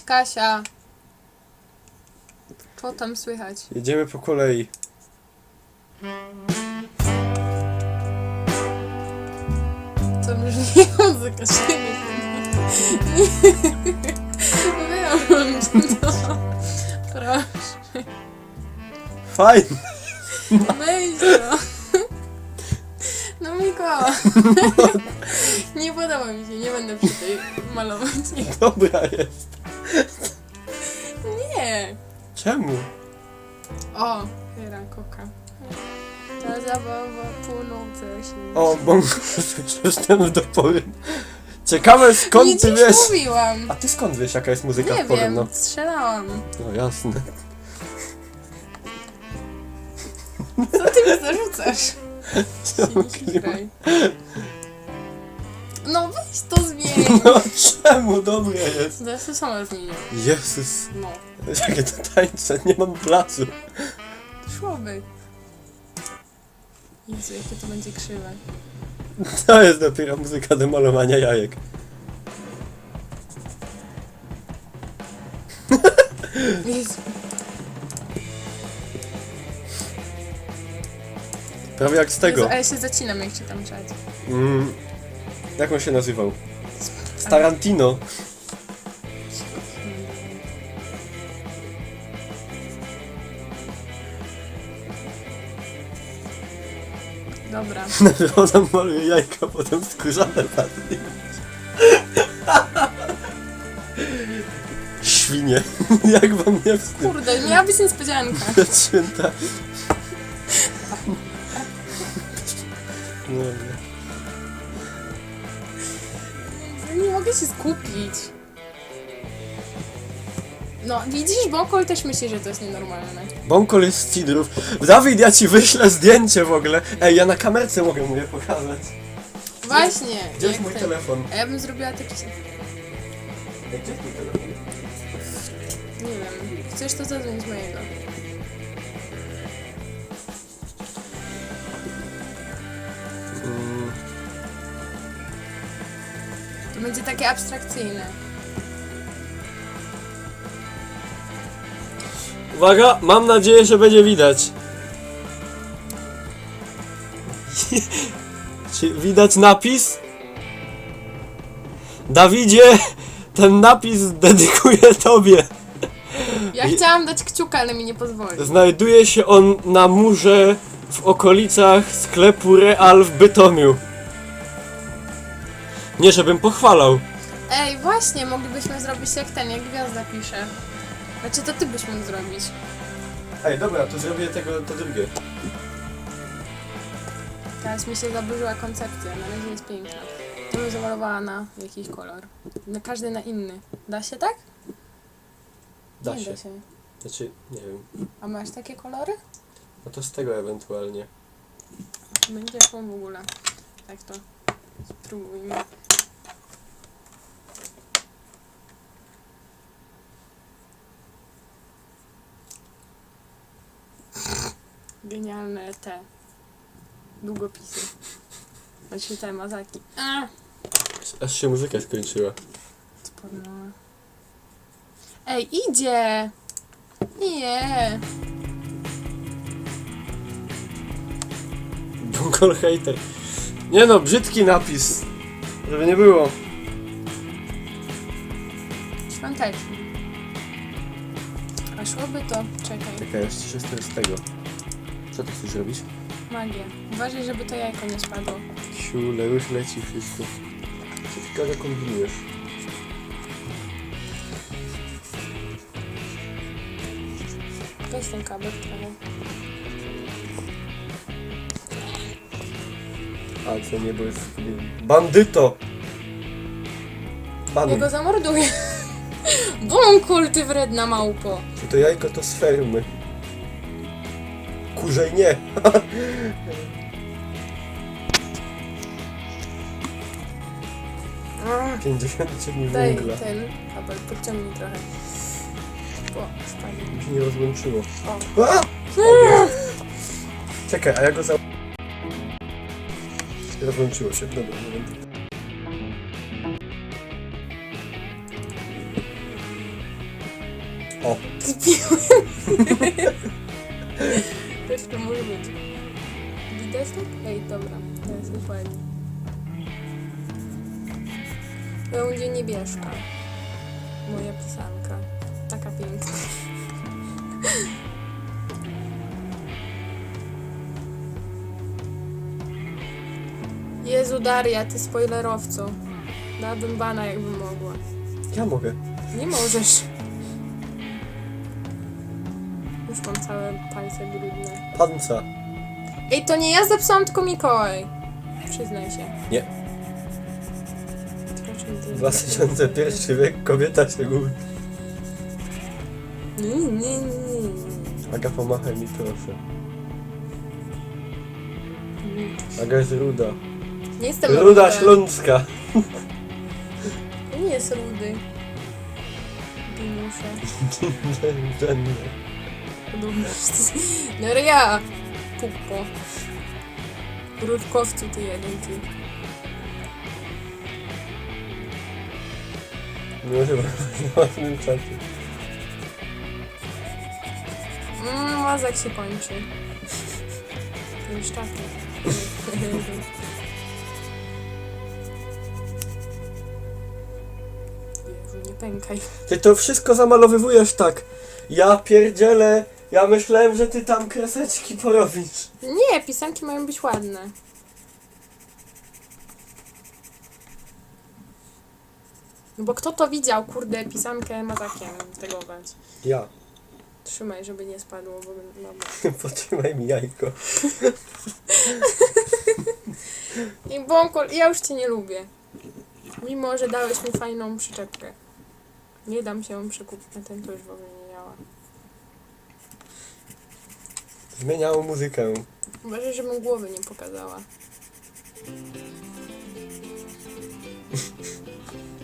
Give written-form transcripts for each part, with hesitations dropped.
Kasia. Co tam słychać? Jedziemy po kolei. To brzmi muzyka siebie. Wyłącz to. Proszę. Fajnie. Wejdź to. No Mikołaj. Nie podoba mi się, nie będę przy tej malować. Dobra jest. Nie. Czemu? O, chyra koka. Ta zabawa płynące się. O, bo jestem do pory. Ciekawe skąd Nie ty dziś wiesz. mówiłam. A ty skąd wiesz jaka jest muzyka Nie w porno? wiem, strzelałam. No jasne. Co ty mi zarzucasz? Czemu Graj. No weź to zmień. No czemu? Dobre jest. Ja się sama zmienię. Jezus. No. Jakie to tańce, nie mam placu. Szłoby. Jezu, jakie to będzie krzywe. To jest dopiero muzyka do malowania jajek. Jezu. Prawie jak z tego. Jezu, a ja się zacinam, jak czytam czat. Jak on się nazywał? Z Tarantino. Dobra. Ona maluje jajka, potem skórzane padnie. Świnie. Jak wam nie wstyd? Kurde, miała być niespodzianka. Święta. No, Nie mogę się skupić. No, widzisz, Bokol też myśli, że to jest nienormalne. Bąkol jest z Cidrów. Dawid, ja ci wyślę zdjęcie w ogóle. Ej, ja na kamerce mogę mu je pokazać. Właśnie. Gdzie jest jak mój ten- telefon? A ja bym zrobiła tak... Gdzie jest mój telefon? Nie wiem. Chcesz to zadzwoń z mojego. To będzie takie abstrakcyjne. Uwaga, mam nadzieję, że będzie widać. Czy widać napis? Dawidzie, ten napis dedykuję tobie. Ja chciałam dać kciuka, ale mi nie pozwoli. Znajduje się on na murze w okolicach sklepu Real w Bytomiu. Nie, żebym pochwalał. Ej, właśnie, moglibyśmy zrobić jak ten, jak gwiazda pisze. Znaczy, to ty byś mógł zrobić. Ej, dobra, to zrobię to drugie. Teraz mi się zaburzyła koncepcja, na razie jest piękna. To bym zamalowała na jakiś kolor. Na każdy na inny. Da się tak? Da Nie się. da się. Znaczy, nie wiem. A masz takie kolory? No to z tego ewentualnie. Będzie w ogóle. Tak to spróbujmy. Genialne te długopisy. Znaczy te mazaki. Aż się muzyka skończyła. Spornęła. Ej, idzie! Nie! Bąkol hater. Nie no, brzydki napis. Żeby nie było. Świątecznie. A szłoby to... Czekaj. Czekaj, jeszcze się z tego. Co ty chcesz robić? Magię. Uważaj, żeby to jajko nie spadło. Siule, już leci wszystko. Co ty Kaga kombinujesz? Weź ten kabel trochę. A co niebo jest... Bandyto! Ja Bany. go zamorduję. Bąkul, ty wredna małpo. Czy to jajko to z fermy? Kurzej nie! Mm. 59 Daj węgla. ten kabel, podciągnij trochę. O, spadnie. Mi się nie rozłączyło. O. A! Czekaj, a ja go za... Rozłączyło się, dobra, moment. O. Zbiłem. Też to może być. Widać tak? Ej, dobra. Teraz dokładnie. Będzie niebieska. Moja pisanka. Taka piękna. Jezu, Daria, ty spoilerowco. Dałabym bana, jakbym mogła. Ja mogę. Nie możesz. Już mam całe palce brudne. Panca. Ej, to nie ja zepsułam, tylko Mikołaj. Przyznaj się. Nie. Tylko czym ty 2001 wiek, kobieta się gubi. Nie. Aga, pomachaj mi proszę. Aga jest ruda. Nie jestem Ruda ruda. śląska. To nie jest rudy. Dinusze. Ten. Daria! Pupo. Rurkowcu ty jeden, ty. Nie może w własnym czasie. Mazak się kończy. Już tak. Jezu, nie pękaj. Ty to wszystko zamalowywujesz tak. Ja pierdzielę. Ja myślałem, że ty tam kreseczki porobisz. Nie, pisanki mają być ładne. No bo kto to widział, kurde, pisankę mazakiem tegować. Ja. Trzymaj, żeby nie spadło, bo no. Potrzymaj mi jajko. I bąkol, ja już cię nie lubię. Mimo, że dałeś mi fajną przyczepkę. Nie dam się ją przekupić, na ten to już w ogóle nie działa. Zmieniało muzykę. Uważaj, żebym głowy nie pokazała.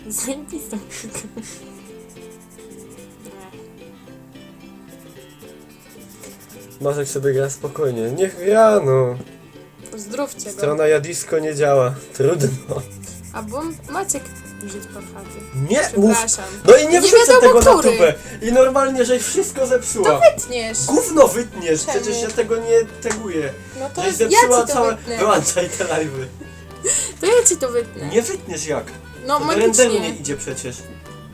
Zajebistą muzykę. Mazek sobie gra spokojnie. Niech gra, no. Pozdrówcie go. Strona Jadisko nie działa. Trudno. Albo Maciek Żyd Parchaty. Nie mów. Przepraszam. No i nie wrzucę wiadomo, tego na który. tubę. I normalnie, żeś wszystko zepsuła. To wytniesz. Gówno wytniesz, Czemu? przecież ja tego nie teguję. No to Żeś ja zepsuła ci to całe... wytnę. Wyłączaj te live'y. To ja ci to wytnę. Nie wytniesz jak? No To do renderu nie magicznie. idzie przecież.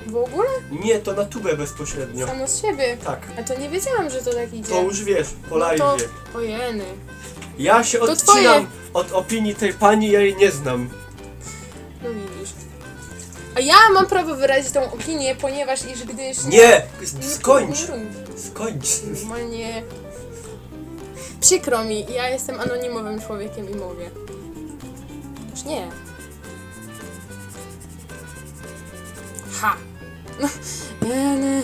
W ogóle? Nie, to na tubę bezpośrednio. Samo z siebie. Tak. A to nie wiedziałam, że to tak idzie. To już wiesz, po No to... live'ie. Ojeny. Ja się To odcinam twoje. od opinii tej pani, ja jej nie znam. No widzisz. A ja mam prawo wyrazić tą opinię, ponieważ gdyż... Nie! Skończ! Nie, Skończ! normalnie... Przykro mi, ja jestem anonimowym człowiekiem i mówię. Już nie. Ha! Nie.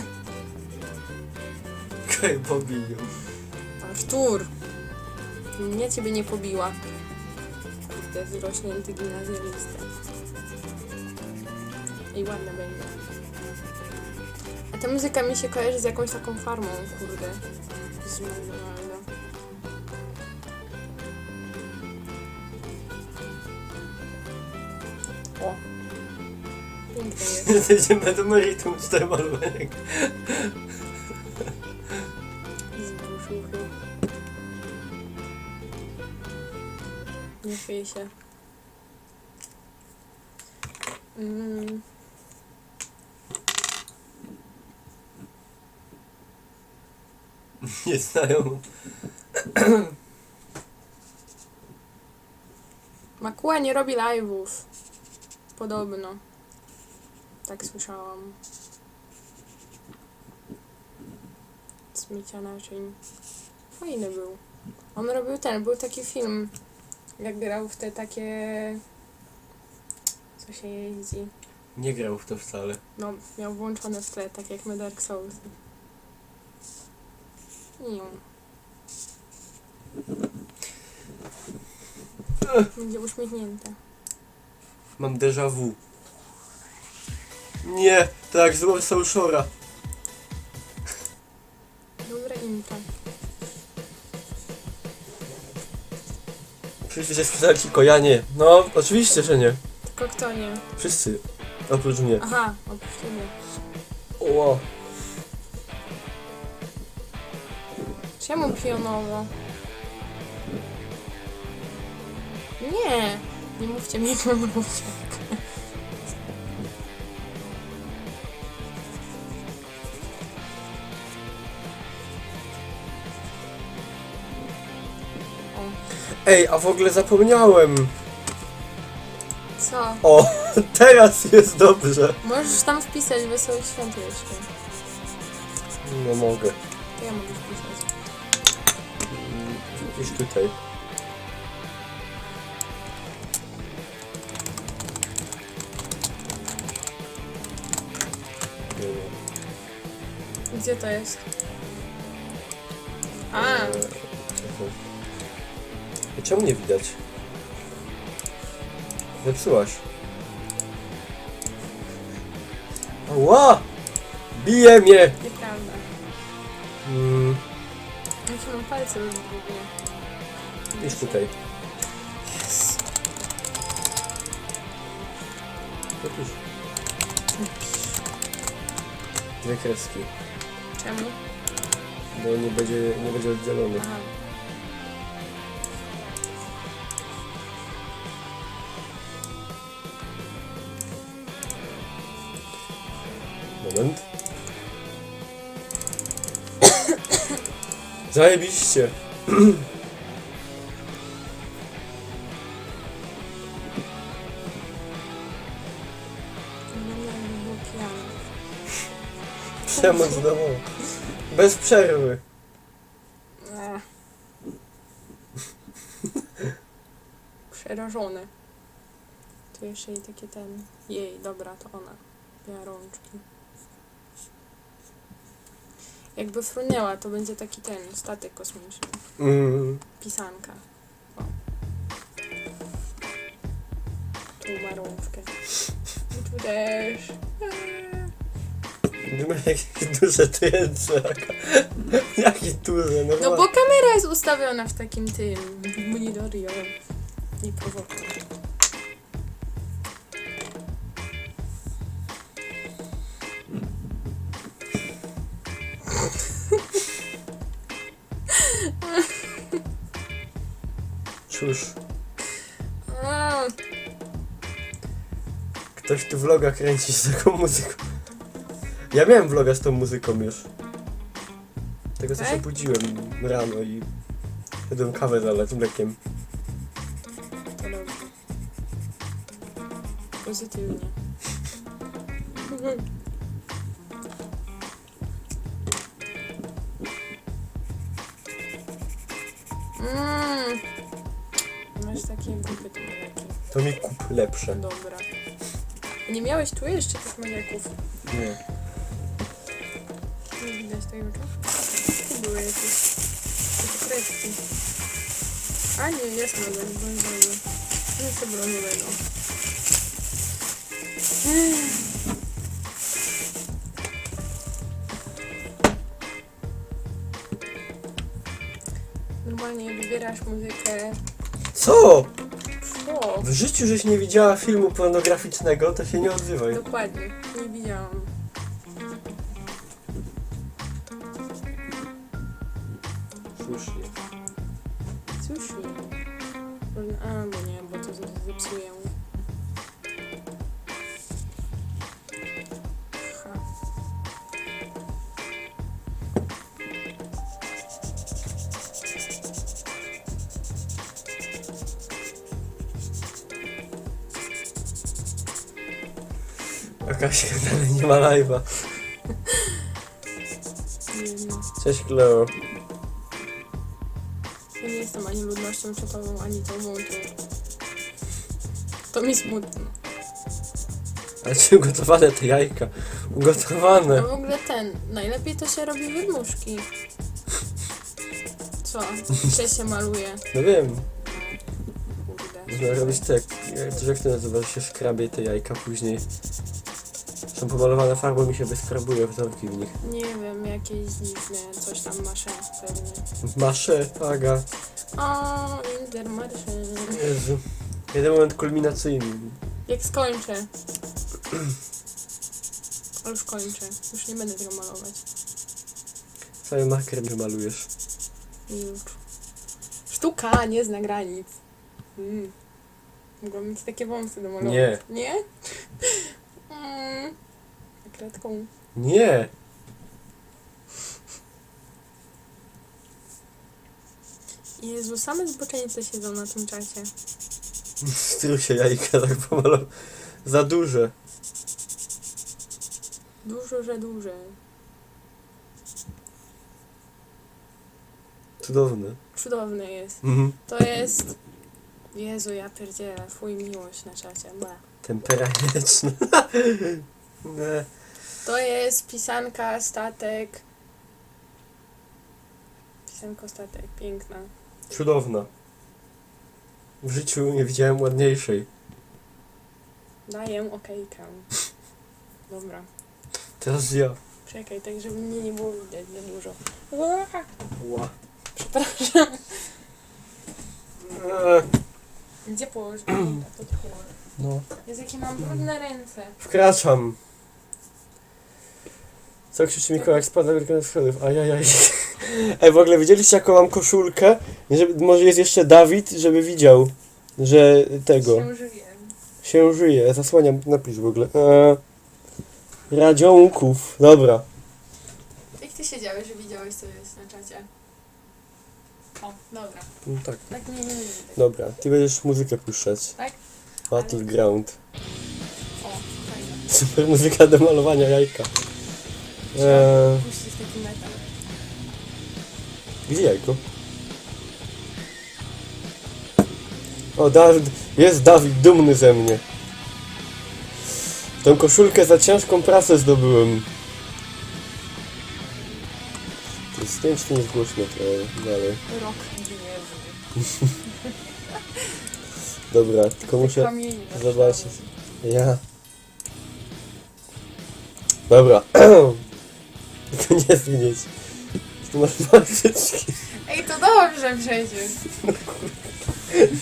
Okej, pobiję. Artur! Ja ciebie nie pobiła. Kurde, wyrośnięty gimnazjalista. I ładna będzie. A ta muzyka mi się kojarzy z jakąś taką farmą, kurde. Z McDonalda. O! Piękne jest. Zejdziemy do meritum z tym malowaniem. Z bruszuchy. Nie chwieje się. Nie znają. Makuła nie robi live'ów. Podobno. Tak słyszałam. Zmycia naczyń. Fajny był. On robił był taki film. Jak grał w te takie... Co się jeździ. Nie grał w to wcale. No, miał włączone w tle, tak jak my Dark Souls. Będzie uśmiechnięta. Mam déjà vu. Nie, tak, zło Soulshora. Dobra intra. Wszyscy się spytali ci kojanie. No, oczywiście, że nie. Tylko kto nie? Wszyscy. Oprócz mnie. Aha, oprócz ciebie. O. Czemu pionowo? Nie! Nie mówcie mi mrówek. Ej, a w ogóle zapomniałem. Co? O, teraz jest dobrze. Możesz tam wpisać Wesołych Świąt jeszcze. No mogę. To ja mogę wpisać. Gdzieś tutaj. Nie wiem. Gdzie to jest? A, Czekaj. I czemu nie widać? Zepsułaś. Ła! Bije mnie! nieprawda. Mm, Jakie mam palce już w ogóle. Gdzieś tutaj. Yes. Otóż. Dwie kreski. Czemu? Bo nie będzie oddzielony. Aha. Moment. Zajebiście. No jakby było pijane. Przemoc domowa. Bez przerwy. Ech. Przerażone. Tu jeszcze jej takie ten... Jej, dobra, to ona. Miała rączki. Jakby frunęła, to będzie taki ten statek kosmiczny. Mm. Pisanka. O. Tu ma rączkę. I tu też. Ma jakieś duże te ręce. Jakie duże, no, No bo kamera jest ustawiona w takim tym monitorze. I prowokuje. Cóż, A, ktoś tu vloga kręci z taką muzyką. Ja miałem vloga z tą muzyką już. Tego co Tak? się budziłem rano i jadłem kawę zalać mlekiem. to dobrze. Pozytywnie. Masz takie grupy te mleki. To mi kup lepsze. Dobra. Nie miałeś tu jeszcze tych mleków? Nie. Nie widać tego tu? Tu były jakieś kredki. A nie, jest model brązowy. Jeszcze brązowego. Normalnie wybierasz muzykę. Co? O, W życiu żeś nie widziała filmu pornograficznego, to się nie odzywaj. dokładnie. Nie widziałam. Słusznie. Sushi. A, bo nie, bo to zepsuję. Ha. Jakaś dalej nie ma live'a. Nie wiem. Cześć Kleo. Ja nie jestem ani ludnością czatową, ani tą to mi smutno. Ale czy ugotowane te jajka? Ugotowane. A w ogóle najlepiej to się robi wydmuszki. Co? Się maluje. No wiem. Kurde. Można robić tak. Jak to nazywa, że się skrabie te jajka później. Są pomalowane farbą i się wyskrabuje wzorki w nich. Nie wiem, jakieś dziwne, coś tam masze pewnie. Masze, Aga. O, Intermarsze. Jezu. Jeden moment kulminacyjny. Jak skończę. O, już kończę. Już nie będę tego malować. Cały marker wymalujesz. I już. Sztuka nie zna granic. Mogłam mieć takie wąsy do malowania. Nie. Nie? Kredką. Nie! Jezu, same zboczenice siedzą na tym czacie. Strusie jajka tak pomalował. Za duże. Dużo, że duże. Cudowne. Cudowne jest. Mhm. To jest... Jezu, ja pierdzielę. Twój miłość na czacie. Ble. Tempera jajeczna. Nie. To jest pisanka, statek. Pisanko, statek. Piękna. Cudowna. W życiu nie widziałem ładniejszej. Daję okejkę. Dobra. Teraz ja. Czekaj, tak żeby mnie nie było widać za dużo. Ła. Przepraszam. Gdzie położyć? To tu położę. No. Jezu, jakie mam brudne ręce. Wkraczam. Co krzyczy Mikołaj, jak spada wielka schodów? Ajajaj. Ej, w ogóle widzieliście jaką mam koszulkę? Żeby, może jest jeszcze Dawid, żeby widział, że tego Się żyję. się żyje. Zasłaniam napis w ogóle. Radziołków. Dobra. Jak ty siedziałeś, że widziałeś, co jest na czacie? O, dobra. No tak. Tak nie widać. Dobra, ty będziesz muzykę puszczać. Tak? Battleground. O, fajnie. Super muzyka do malowania jajka. Trzeba puścić taki metal. Gdzie jajko? O, jest Dawid dumny ze mnie. Tą koszulkę za ciężką pracę zdobyłem. To jest nie wiem, czy to nie jest głośno trochę dalej. Rok gniewu. Dobra, tylko muszę Kamieni na zobaczyć. szlaku. Ja. Dobra. Tylko nie zgnieć. Tu masz maseczki. Ej, to dobrze przecież.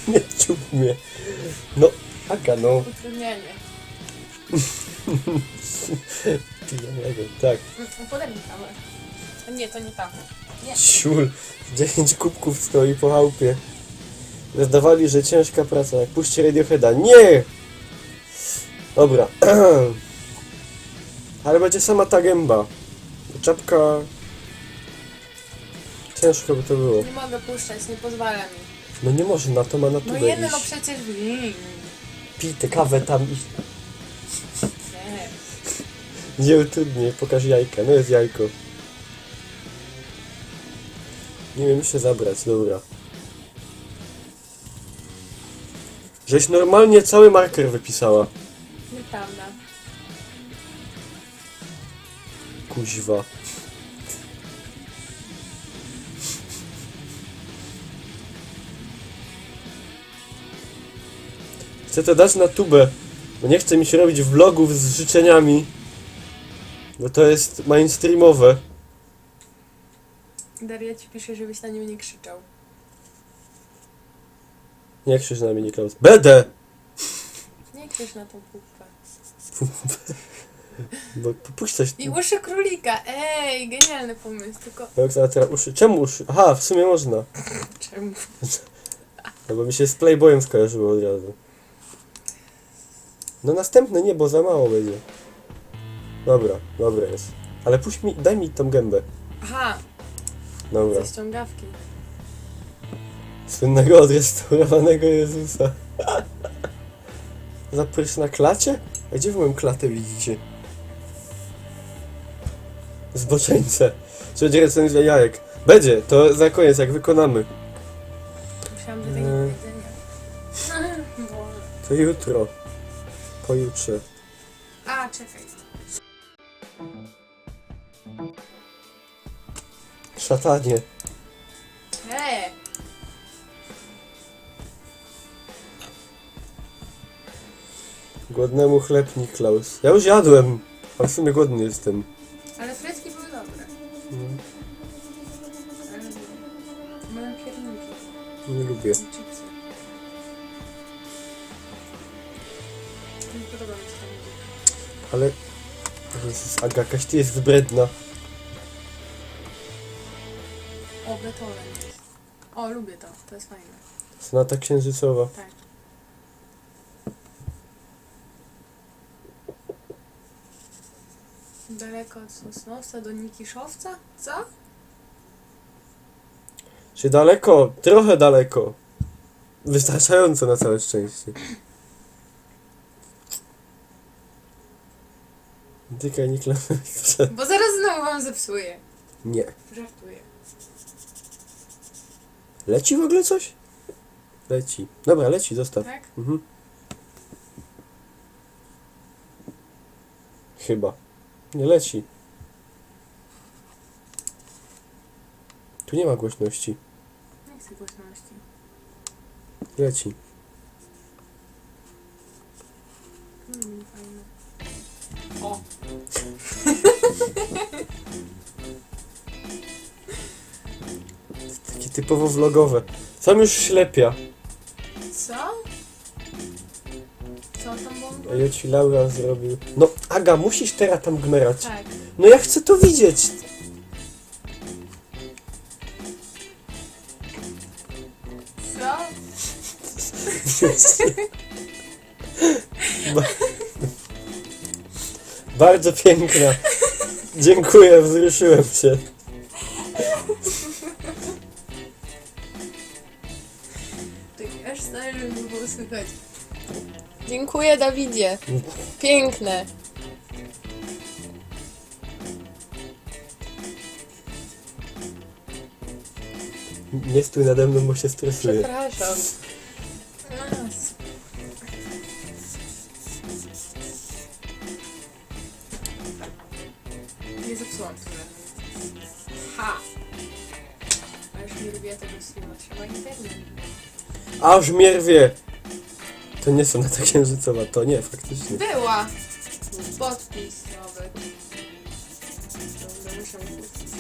Nie ciup mnie. No, Aga, no. Utrudnianie. Tak. Podaj mi kamerę. Nie, to nie tam. Nie. Ciul. 10 kubków stoi po chałupie. Zdawali, że ciężka praca. Jak puśćcie Radioheada. Nie! Dobra. Ale będzie sama ta gęba. Czapka... Ciężko by to było. Nie mogę puszczać, nie pozwala mi. No nie może na to, ma na No tubę jedno, no iść. przecież... Pij tę kawę tam i... Nie. Nie utrudnij, pokaż jajka. No jest jajko. Nie wiem, się zabrać, dobra. Żeś normalnie cały marker wypisała. Nieprawda. Kuźwa. Chcę to dać na tubę, bo nie chce mi się robić vlogów z życzeniami, bo to jest mainstreamowe. Daria ci pisze, żebyś na nią nie krzyczał. Nie krzycz na mnie, Niklaus. Będę! Nie krzycz na tą pupkę. Bo puść coś. I uszy królika! Ej, genialny pomysł, tylko... A teraz uszy. Czemu uszy? Aha, w sumie można. Czemu? No bo mi się z Playboyem skojarzyło od razu. No następne nie, bo za mało będzie. Dobra, dobra jest. Ale puść mi, daj mi tą gębę. Aha, Dobra. ze ściągawki. Słynnego odrestaurowanego Jezusa. Zaprysz na klacie? A gdzie wy moją klatę widzicie? Zboczeńce. Czy będzie recenzja jajek? Będzie, to za koniec, jak wykonamy. Myślałam, że tego Nie. jedzenia. Boże. To jutro. Pojutrze. A, czekaj. Szatanie. Głodnemu chleb Niklaus. Ja już jadłem. A w sumie głodny jestem. Ale frytki były dobre. Mm, Ale mają pierniki nie lubię. i chipsy. Nie podoba mi się ta muzyka. Ale... Jezus, Aga, jakaś ty jest wybredna. O, Beethoven jest. O, lubię to. To jest fajne. Sonata księżycowa. Tak. Daleko od Sosnowca do Nikiszowca? Co? Czy daleko? Trochę daleko. Wystarczająco na całe szczęście. Tykaj, nie klamaj. Bo zaraz znowu wam zepsuję. Nie. Żartuję. Leci w ogóle coś? Leci. Dobra, leci, zostaw. Tak? Mhm. Chyba. Nie leci. Tu nie ma głośności. Nie chcę głośności. Leci. Fajne. O! Takie typowo vlogowe. Sam już ślepia. Co? Co tam było? A ja ci Laura zrobił. No, Aga, musisz teraz tam gmerać. Tak. No ja chcę to widzieć. Co? Ba- Bardzo piękna. Dziękuję, wzruszyłem się. Tak aż stary, żeby było słychać. Dziękuję, Dawidzie. Piękne. Nie stój nade mną, bo się stresuję. Przepraszam. Nie zepsułam wcale. Ha! A już nie lubię tego streama. Trzeba internet. Aż mnie rwie. To nie są na ta księżycowa, to nie, faktycznie. Była! Podpis nawet. Dobra, muszę puścić.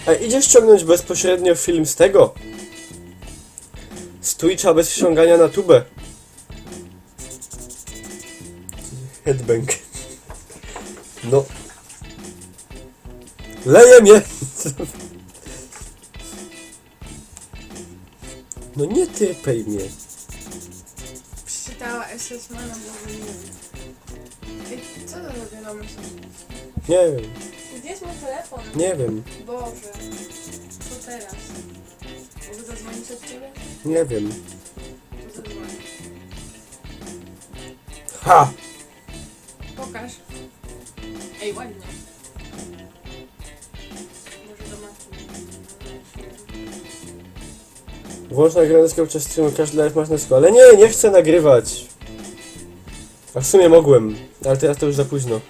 A idziesz ściągnąć bezpośrednio film z tego? Z Twitcha bez ściągania na tubę. Headbang. No. Leje mnie! No nie typej mnie. Przeczytała SS Mana, bo nie wiem. Ej, co to za wiadomość? Nie wiem, Gdzie jest mój telefon? nie wiem, Boże. Co teraz? Mogę zadzwonić od ciebie? nie wiem. To zadzwonię. Ha! Pokaż. Ej, ładnie. Może do matki. Włącz nagrywanie podczas streamu, każdy live masz na skórze. Ale nie, nie chcę nagrywać. A w sumie mogłem, ale teraz to już za późno.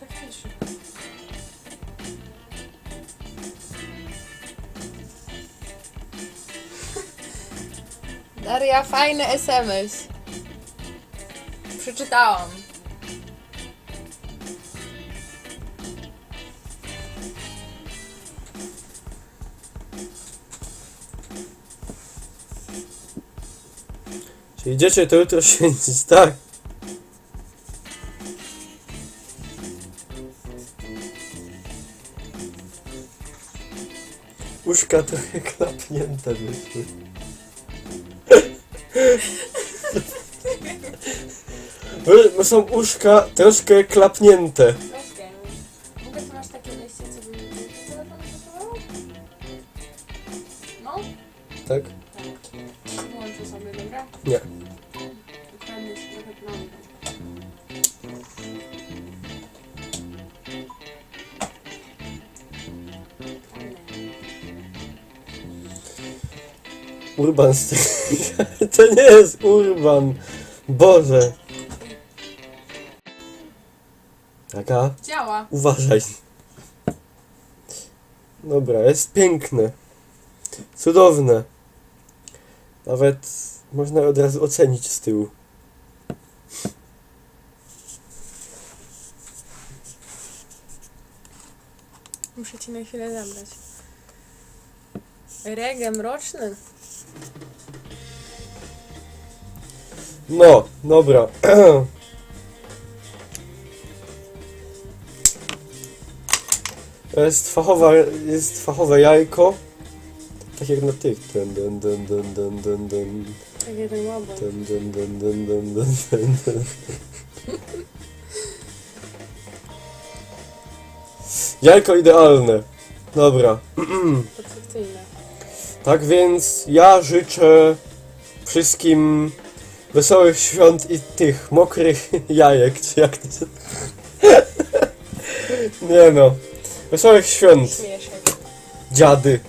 Faktycznie. Daria, fajny SMS. Przeczytałam. Czy idziecie to jutro święcić, tak? Uszka trochę klapnięte wyszły. Bo są uszka troszkę klapnięte. Troszkę. Mogę tu masz takie wejście, co by mi telefon pasowało? No? Tak? Tak. Włączę sobie, dobra? Nie. Ukradnę ci trochę planu. Urban To nie jest Urban. Boże. Taka, Działa. uważaj. Dobra, jest piękne. Cudowne. Nawet można od razu ocenić z tyłu. Muszę ci na chwilę zabrać. Reggae mroczny. No, dobra. Jest fachowe jajko. Tak jak na tych. Dun, dun, dun, dun, dun, dun, dun. Tak jak ten łabędź. Dun, dun, dun, dun, dun, dun, dun, dun. Jajko idealne. Dobra. Perfekcyjne. Tak więc ja życzę wszystkim wesołych świąt i tych mokrych jajek, czy jak to się... Nie no. Wesołych świąt, Śmieszek. dziady.